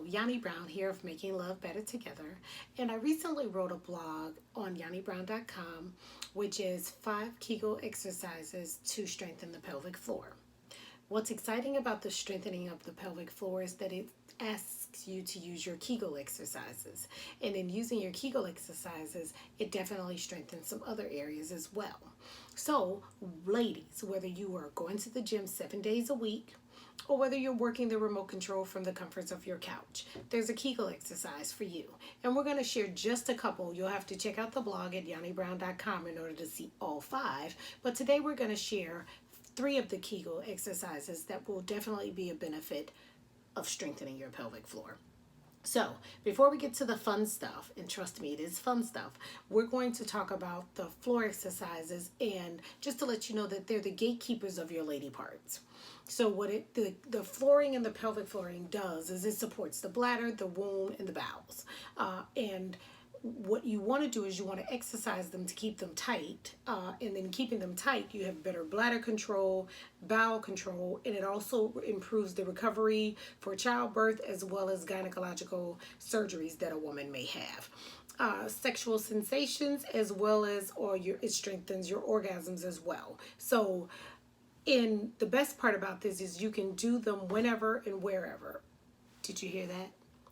Yanni Brown here of Making Love Better Together, and I recently wrote a blog on yannibrown.com, which is 5 Kegel exercises to strengthen the pelvic floor. What's exciting about the strengthening of the pelvic floor is that it asks you to use your Kegel exercises. And in using your Kegel exercises, it definitely strengthens some other areas as well. So, ladies, whether you are going to the gym 7 days a week, or whether you're working the remote control from the comforts of your couch, there's a Kegel exercise for you. And we're going to share just a couple. You'll have to check out the blog at yannibrown.com in order to see all 5. But today we're going to share 3 of the Kegel exercises that will definitely be a benefit of strengthening your pelvic floor. So, before we get to the fun stuff, and trust me, it is fun stuff, we're going to talk about the floor exercises, and just to let you know that they're the gatekeepers of your lady parts. So what the flooring and the pelvic flooring does is it supports the bladder, the womb, and the bowels. And what you want to do is you want to exercise them to keep them tight, and then keeping them tight, you have better bladder control, bowel control, and it also improves the recovery for childbirth as well as gynecological surgeries that a woman may have. Sexual sensations as well as, it strengthens your orgasms as well. So the best part about this is you can do them whenever and wherever. Did you hear that?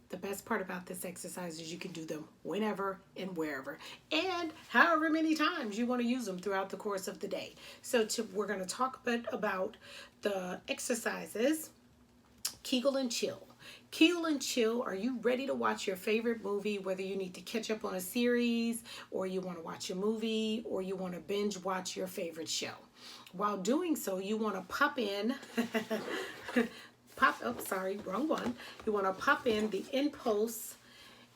The best part about this exercise is you can do them whenever and wherever, and however many times you want to use them throughout the course of the day. So we're going to talk a bit about the exercises. Kegel and chill. Kegel and chill, are you ready to watch your favorite movie, whether you need to catch up on a series, or you want to watch a movie, or you want to binge watch your favorite show? While doing so, you want to pop in you want to pop in the Impulse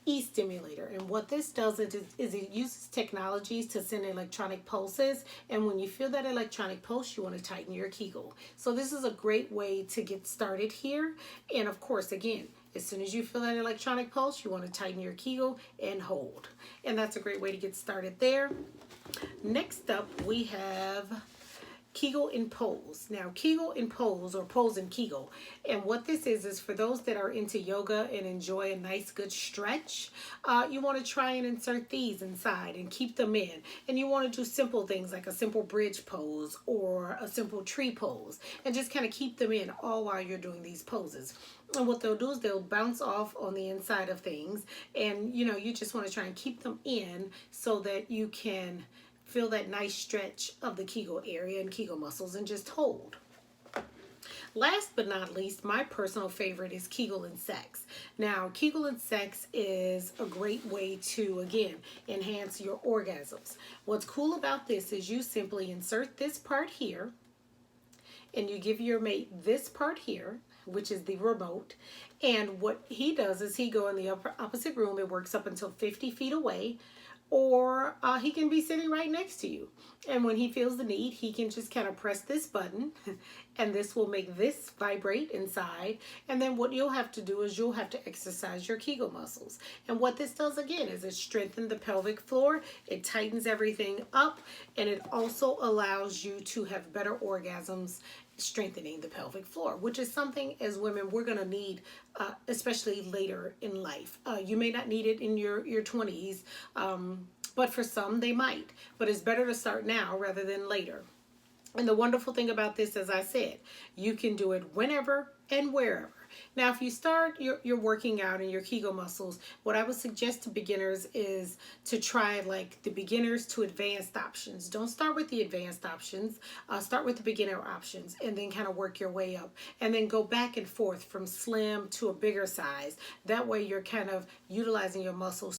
E Stimulator. And what this does is it uses technologies to send electronic pulses. And when you feel that electronic pulse, you want to tighten your Kegel. So this is a great way to get started here. And of course, again, as soon as you feel that electronic pulse, you want to tighten your Kegel and hold. And that's a great way to get started there. Next up, we have Kegel in pose. Now, Kegel in pose, or pose in Kegel. And what this is for those that are into yoga and enjoy a nice good stretch, you want to try and insert these inside and keep them in. And you want to do simple things like a simple bridge pose or a simple tree pose, and just kind of keep them in all while you're doing these poses. And what they'll do is they'll bounce off on the inside of things, and you just want to try and keep them in so that you can feel that nice stretch of the Kegel area and Kegel muscles, and just hold. Last but not least, my personal favorite is Kegel Insects. Now, Kegel Insects is a great way to, again, enhance your orgasms. What's cool about this is you simply insert this part here, and you give your mate this part here, which is the remote. And what he does is he go in the opposite room. It works up until 50 feet away, or he can be sitting right next to you. And when he feels the need, he can just kind of press this button, and this will make this vibrate inside. And then what you'll have to do is you'll have to exercise your Kegel muscles. And what this does, again, is it strengthens the pelvic floor, it tightens everything up, and it also allows you to have better orgasms, strengthening the pelvic floor, which is something as women we're going to need, especially later in life. You may not need it in your 20s, but for some they might. But it's better to start now rather than later. And the wonderful thing about this, as I said, you can do it whenever and wherever. Now, if you start your working out in your Kegel muscles, what I would suggest to beginners is to try like the beginners to advanced options. Don't start with the advanced options. Start with the beginner options, and then kind of work your way up. And then go back and forth from slim to a bigger size. That way you're kind of utilizing your muscles